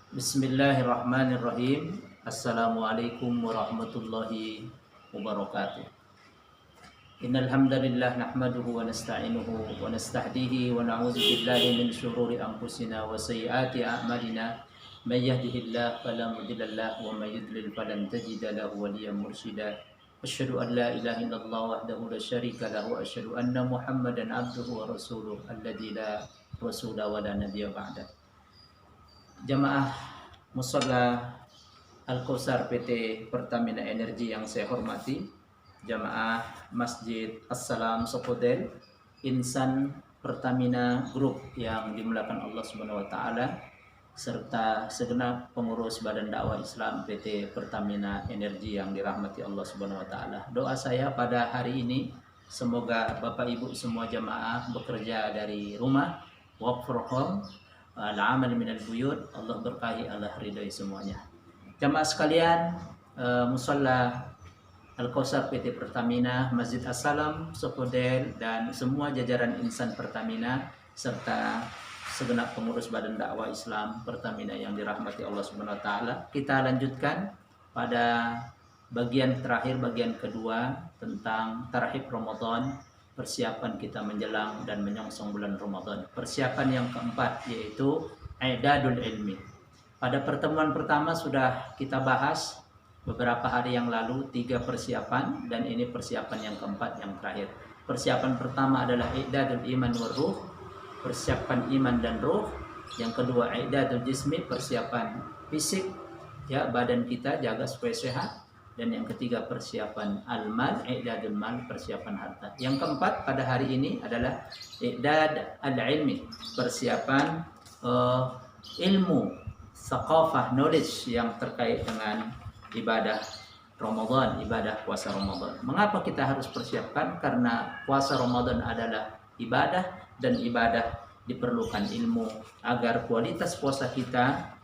Bismillahirrahmanirrahim. Assalamualaikum warahmatullahi wabarakatuh. Innal hamdalillah nahmaduhu wa nasta'inuhu wa nastahdihi wa na'udzu billahi min shururi anfusina wa sayyiati a'malina. May yahdihillahu fala mudilla lahu wa may yudlil falan tajida lahu waliyyan mursyida. Asyhadu an la ilaha illallah wahdahu la syarika lahu wa asyhadu anna Muhammadan abduhu wa rasuluh alladzi la rasula wa la nabiyya ba'da. Jamaah Musholla Al-Kautsar PT Pertamina Energi yang saya hormati, jamaah Masjid As-Salam Sopodel, insan Pertamina Group yang dimuliakan Allah Subhanahu wa taala, serta segenap pengurus Badan Dakwah Islam PT Pertamina Energi yang dirahmati Allah Subhanahu wa taala. Doa saya pada hari ini semoga Bapak Ibu semua jamaah bekerja dari rumah, work from home, al-amal minal buyut, Allah berkahi, Allah ridhoi semuanya. Jamaah sekalian, Musholla Al-Kautsar PT Pertamina, Masjid As-Salam Sopodel, dan semua jajaran insan Pertamina serta segenap pengurus Badan Dakwah Islam Pertamina yang dirahmati Allah Subhanahu wa taala. Kita lanjutkan pada bagian terakhir, bagian kedua tentang tarhib Ramadan, persiapan kita menjelang dan menyongsong bulan Ramadan. Persiapan yang keempat yaitu i'dadul ilmi. Pada pertemuan pertama sudah kita bahas beberapa hari yang lalu 3 persiapan, dan ini persiapan yang keempat yang terakhir. Persiapan pertama adalah i'dadul iman war ruh, persiapan iman dan ruh. Yang kedua i'dadul jismi, persiapan fisik, ya, badan kita jaga supaya sehat. Dan yang ketiga persiapan al-mal, i'dadul mal, persiapan harta. Yang keempat pada hari ini adalah i'dad al-ilmi, persiapan ilmu, thaqafah, knowledge yang terkait dengan ibadah Ramadan, ibadah puasa Ramadan. Mengapa kita harus persiapkan? Karena puasa Ramadan adalah ibadah, dan ibadah diperlukan ilmu agar kualitas puasa kita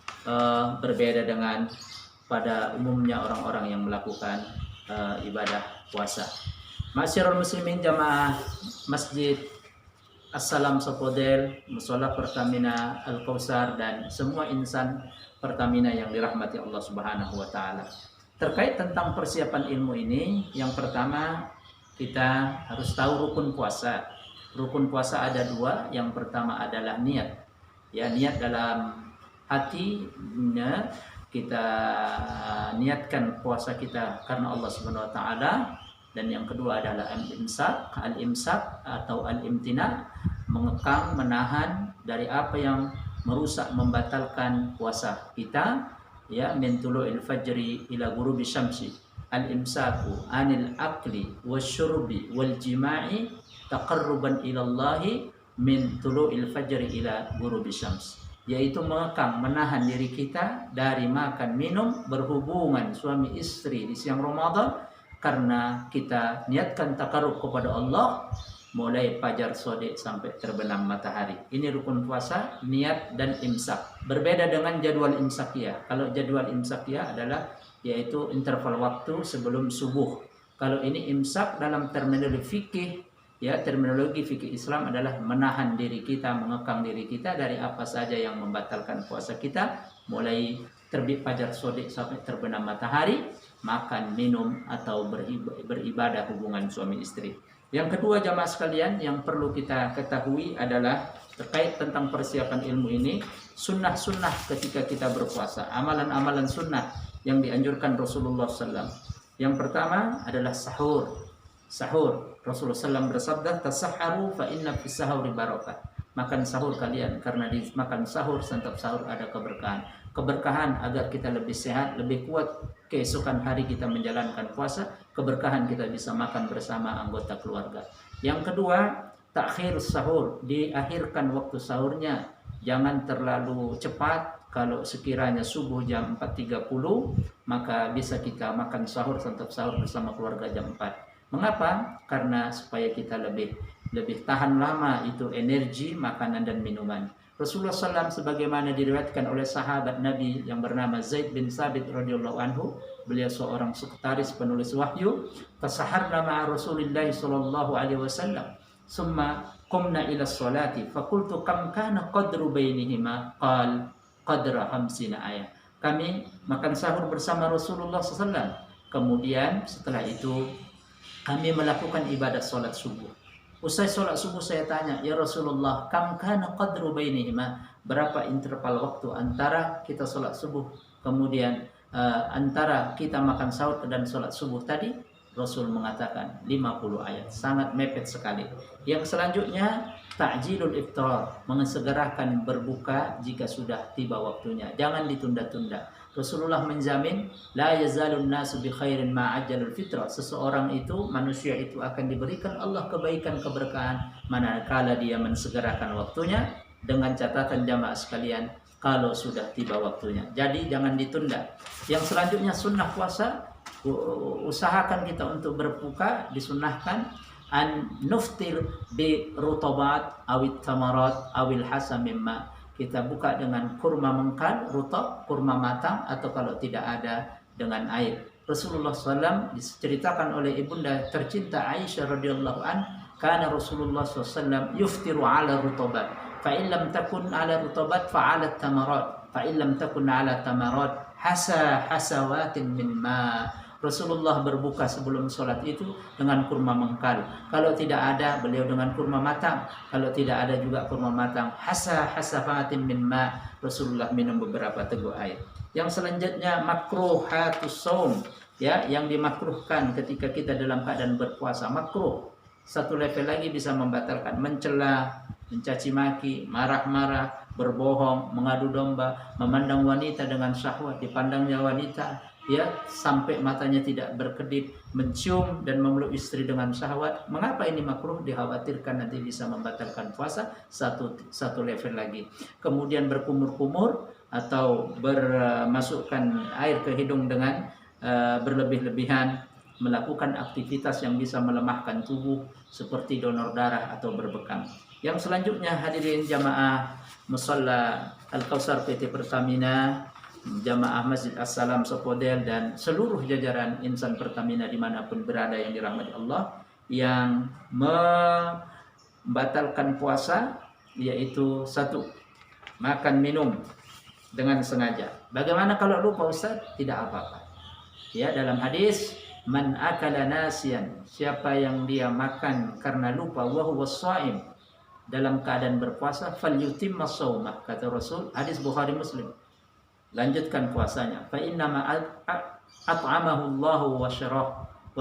berbeda dengan pada umumnya orang-orang yang melakukan ibadah puasa. Masyarul muslimin, jamaah Masjid As-Salam Sopodel, Musholla Pertamina Al-Kautsar, dan semua insan Pertamina yang dirahmati Allah Subhanahu wa taala. Terkait tentang persiapan ilmu ini, yang pertama kita harus tahu rukun puasa. Rukun puasa ada 2. Yang pertama adalah niat. Ya, niat dalam hatinya, kita niatkan puasa kita karena Allah Subhanahu wa taala. Dan yang kedua adalah al-imsak atau al-imtina, mengekang, menahan dari apa yang merusak, membatalkan puasa kita, ya, min tulu'il fajri ila ghurubi syamsi. Al-imsaku anil akli wasyurbi wal jima'i taqarruban ila Allahi min tulu'il fajri ila ghurubi syams, yaitu mengekang, menahan diri kita dari makan, minum, berhubungan suami istri di siang Ramadan, karena kita niatkan takarrub kepada Allah mulai fajar shodek sampai terbenam matahari. Ini rukun puasa, niat dan imsak. Berbeda dengan jadwal imsakiyah. Kalau jadwal imsakiyah adalah yaitu interval waktu sebelum subuh. Kalau ini imsak dalam terminologi fikih, ya, terminologi fikih Islam adalah menahan diri kita, mengekang diri kita dari apa saja yang membatalkan puasa kita, mulai terbit fajar shodek sampai terbenam matahari, makan, minum, atau beribadah hubungan suami istri. Yang kedua, jamaah sekalian, yang perlu kita ketahui adalah terkait tentang persiapan ilmu ini, sunnah-sunnah ketika kita berpuasa, amalan-amalan sunnah yang dianjurkan Rasulullah SAW. Yang pertama adalah sahur. Sahur, Rasulullah SAW bersabda, tasahharu fa inna fis sahuri barakah. Makan sahur kalian, karena di makan sahur, santap sahur ada keberkahan. Keberkahan agar kita lebih sehat, lebih kuat keesokan hari kita menjalankan puasa. Keberkahan kita bisa makan bersama anggota keluarga. Yang kedua, takhir sahur, diakhirkan waktu sahurnya. Jangan terlalu cepat. Kalau sekiranya subuh jam 4.30, maka bisa kita makan sahur, santap sahur bersama keluarga jam 4. Mengapa? Karena supaya kita lebih tahan lama itu energi, makanan dan minuman. Rasulullah SAW sebagaimana diriwayatkan oleh sahabat Nabi yang bernama Zaid bin Sabit radhiyallahu anhu, beliau seorang sekretaris penulis wahyu, tasaharna ma'a Rasulillah sallallahu alaihi wasallam, summa qumna ila sholati faqultu kam kana qadru bainihima, qal qadra 50 ayat. Kami makan sahur bersama Rasulullah SAW. Kemudian setelah itu kami melakukan ibadat sholat subuh. Usai sholat subuh saya tanya, ya Rasulullah, kam kana qadru bainihima? Berapa interval waktu antara kita sholat subuh kemudian antara kita makan sahur dan sholat subuh tadi? Rasul mengatakan 50 ayat, sangat mepet sekali. Yang selanjutnya ta'jilul iftar, mengesegerakan berbuka jika sudah tiba waktunya, jangan ditunda-tunda. Rasulullah menjamin la yazalun nasu bi khairin ma ajjalul fitra, seseorang itu, manusia itu akan diberikan Allah kebaikan keberkahan manakala dia mensegerakan waktunya, dengan catatan jamaah sekalian kalau sudah tiba waktunya. Jadi jangan ditunda. Yang selanjutnya sunnah puasa, usahakan kita untuk berbuka, disunnahkan an nuftir bi rutobat awit tamarat awil hasa mimma, kita buka dengan kurma mengkal, rutab, kurma matang, atau kalau tidak ada dengan air. Rasulullah SAW diceritakan oleh ibunda tercinta Aisyah radhiyallahu an, kana Rasulullah SAW yuftiru ala rutobat, fa in lam takun ala rutobat fa ala tamarat, fa in lam takun ala tamarat hasawatin min ma. Rasulullah berbuka sebelum sholat itu dengan kurma mengkal. Kalau tidak ada, beliau dengan kurma matang. Kalau tidak ada juga kurma matang, hasafatin min ma. Rasulullah minum beberapa teguk air. Yang selanjutnya makruhatus shaum, ya, yang dimakruhkan ketika kita dalam keadaan berpuasa. Makruh. Satu level lagi bisa membatalkan, mencela, mencaci maki, marah-marah, berbohong, mengadu domba, memandang wanita dengan syahwat, dipandangnya wanita, ya, sampai matanya tidak berkedip, mencium dan memeluk istri dengan syahwat. Mengapa ini makruh? Dikhawatirkan nanti bisa membatalkan puasa. Satu level lagi. Kemudian berkumur-kumur atau bermasukkan air ke hidung dengan berlebih-lebihan, melakukan aktivitas yang bisa melemahkan tubuh seperti donor darah atau berbekam. Yang selanjutnya hadirin jamaah Musalla Al-Kautsar PT Pertamina, jamaah Masjid As-Salam Sopodel, dan seluruh jajaran insan Pertamina dimanapun berada yang dirahmati Allah, yang membatalkan puasa, yaitu satu, makan minum dengan sengaja. Bagaimana kalau lupa Ustaz? Tidak apa-apa. Ya, dalam hadis, man akala nasiyan, siapa yang dia makan karena lupa, wa huwa shaim, dalam keadaan berpuasa, falyutimma shaumah, kata Rasul, hadis Bukhari Muslim. Lanjutkan puasanya. Fa inna ma at'amahu Allahu wa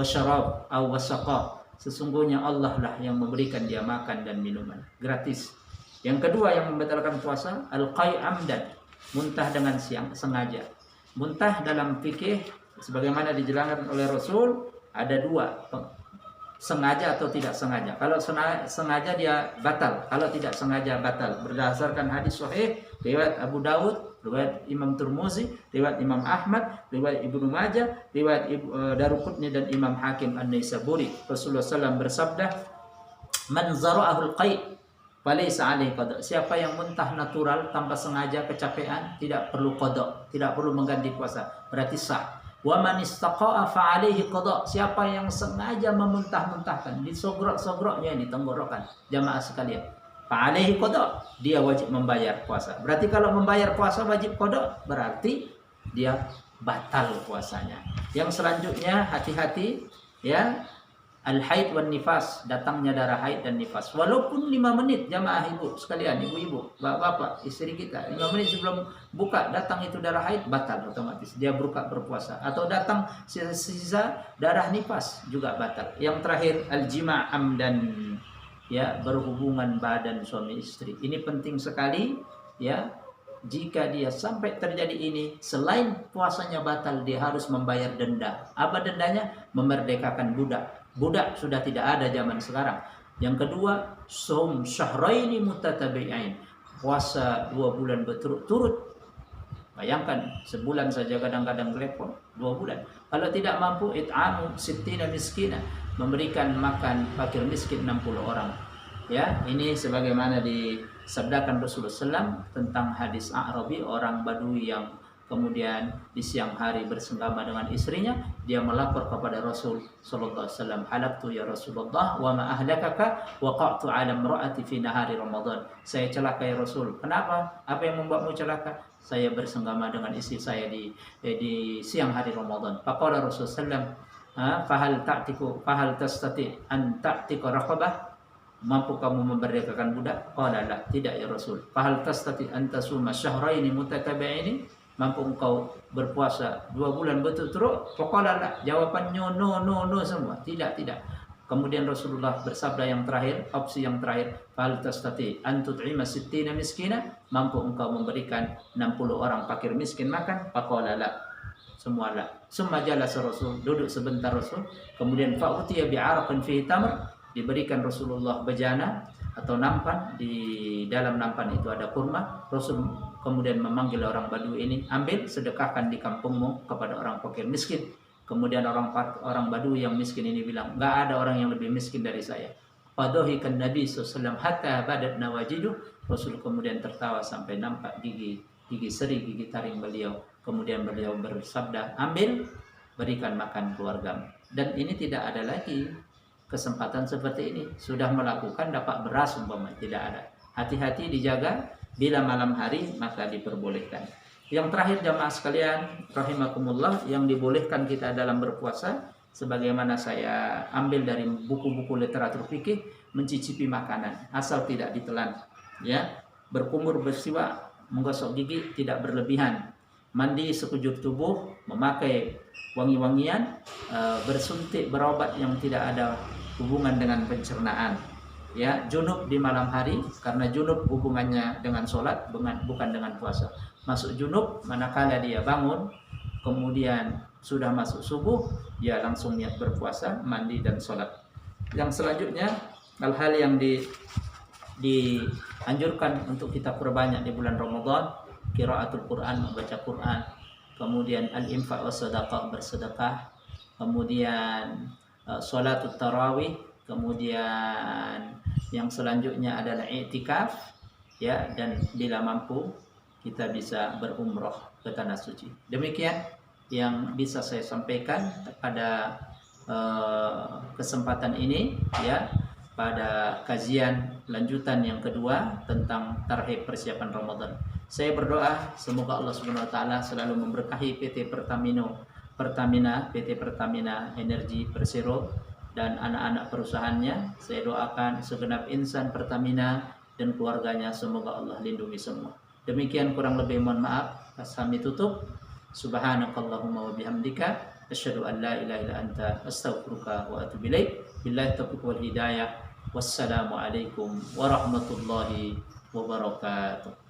syarab aw wasaqa. Sesungguhnya Allah lah yang memberikan dia makan dan minuman gratis. Yang kedua yang membatalkan puasa, al-qai' amdan, muntah dengan sengaja. Muntah dalam fikih sebagaimana dijelaskan oleh Rasul ada dua, sengaja atau tidak sengaja. Kalau sengaja dia batal, kalau tidak sengaja batal. Berdasarkan hadis sahih riwayat Abu Dawud, riwayat Imam Turmuzi, riwayat Imam Ahmad, riwayat Ibnu Majah, riwayat Daruqutni dan Imam Hakim An-Naisaburi. Rasulullah SAW bersabda, "Man zara'ahul qai' falaysa 'alaihi qada." Siapa yang muntah natural tanpa sengaja, kecapean, tidak perlu qada, tidak perlu mengganti puasa, berarti sah. Wa man istaqa'a fa 'alaihi qada. Siapa yang sengaja memuntah-muntahkan, disogrok-sogroknya di tenggorokan, jamaah sekalian, fa 'alaihi qada, dia wajib membayar puasa. Berarti kalau membayar puasa wajib qada, berarti dia batal puasanya. Yang selanjutnya hati-hati, ya, al-haid wan nifas, datangnya darah haid dan nifas. Walaupun 5 menit, jamaah ibu sekalian, ibu-ibu, bapak-bapak, istri kita, 5 menit sebelum buka datang itu darah haid, batal otomatis. Dia buka berpuasa. Atau datang sisa darah nifas, juga batal. Yang terakhir al-jima' amdan, ya, berhubungan badan suami istri. Ini penting sekali, ya. Jika dia sampai terjadi ini, selain puasanya batal, dia harus membayar denda. Apa dendanya? Memerdekakan budak. Budak sudah tidak ada zaman sekarang. Yang kedua, shaum syahraini mutatabi'ain, puasa 2 bulan berturut-turut. Bayangkan, sebulan saja kadang-kadang repot, 2 bulan. Kalau tidak mampu, it'amu sittina miskina, memberikan makan fakir miskin 60 orang. Ya, ini sebagaimana disabdakan Rasulullah SAW tentang hadis A'rabi, orang Badui yang kemudian di siang hari bersenggama dengan istrinya, dia melapor kepada Rasul sallallahu alaihi wasallam, halaktu ya Rasulullah wa ma ahlakaka waqa'tu 'ala imra'ati fi nahari Ramadan. Saya celaka ya Rasul. Kenapa? Apa yang membuatmu celaka? Saya bersenggama dengan istri saya di siang hari Ramadan. Faqala Rasul sallam, fahal tastati an ta'tika raqabah? Mampu kamu memerdekakan budak? Qala la, tidak ya Rasul. Fahal tastati an tasuma syahraini mutatabi'aini? Mampu engkau berpuasa 2 bulan berturut-turut? Qala la, jawabannya no semua. Tidak. Kemudian Rasulullah bersabda yang terakhir, opsi yang terakhir, fahal tastati an tut'ima sittina miskina? Mampu engkau memberikan 60 orang fakir miskin makan? Faqala la, semua la. Summa jalasa Rasul, duduk sebentar Rasul, kemudian fa'utiya bi'araqin fihi tamr, diberikan Rasulullah bejana atau nampan, di dalam nampan itu ada kurma. Rasul kemudian memanggil orang Badui ini, ambil sedekahkan di kampungmu kepada orang fakir miskin. Kemudian orang Badui yang miskin ini bilang, enggak ada orang yang lebih miskin dari saya. Fadhahikan Nabi SAW hatta badat nawajiduh. Rasul kemudian tertawa sampai nampak gigi seri, gigi taring beliau. Kemudian beliau bersabda, ambil, berikan makan keluargamu. Dan ini tidak ada lagi kesempatan seperti ini. Sudah melakukan dapat beras umpama, tidak ada. Hati-hati, dijaga. Bila malam hari maka diperbolehkan. Yang terakhir jamaah sekalian rahimakumullah, yang dibolehkan kita dalam berpuasa, sebagaimana saya ambil dari buku-buku literatur fikih, mencicipi makanan asal tidak ditelan, ya. Berkumur, bersiwak, menggosok gigi tidak berlebihan, mandi sekujur tubuh, memakai wangi-wangian, bersuntik, berobat yang tidak ada hubungan dengan pencernaan, ya. Junub di malam hari, karena junub hubungannya dengan sholat bukan dengan puasa. Masuk junub manakala dia bangun, kemudian sudah masuk subuh, dia langsung niat berpuasa, mandi dan sholat. Yang selanjutnya, hal-hal yang dianjurkan untuk kita perbanyak di bulan Ramadan, qiraatul Quran, membaca Quran, kemudian al-infaq wa sadaqah, bersedekah, kemudian sholatut tarawih, kemudian yang selanjutnya adalah i'tikaf, ya, dan bila mampu kita bisa berumroh ke tanah suci. Demikian yang bisa saya sampaikan pada kesempatan ini, ya, pada kajian lanjutan yang kedua tentang tarhib persiapan Ramadan. Saya berdoa semoga Allah Subhanahu wa taala selalu memberkahi PT Pertamina Energi Persero dan anak-anak perusahaannya. Saya doakan segenap insan Pertamina dan keluarganya, semoga Allah lindungi semua. Demikian kurang lebih mohon maaf. Kami tutup. Subhanakallahumma wa bihamdika asyhadu an la ilaha illa anta astaghfiruka wa atubu ilaik. Billahi taufiq wal hidayah. Wassalamualaikum warahmatullahi wabarakatuh.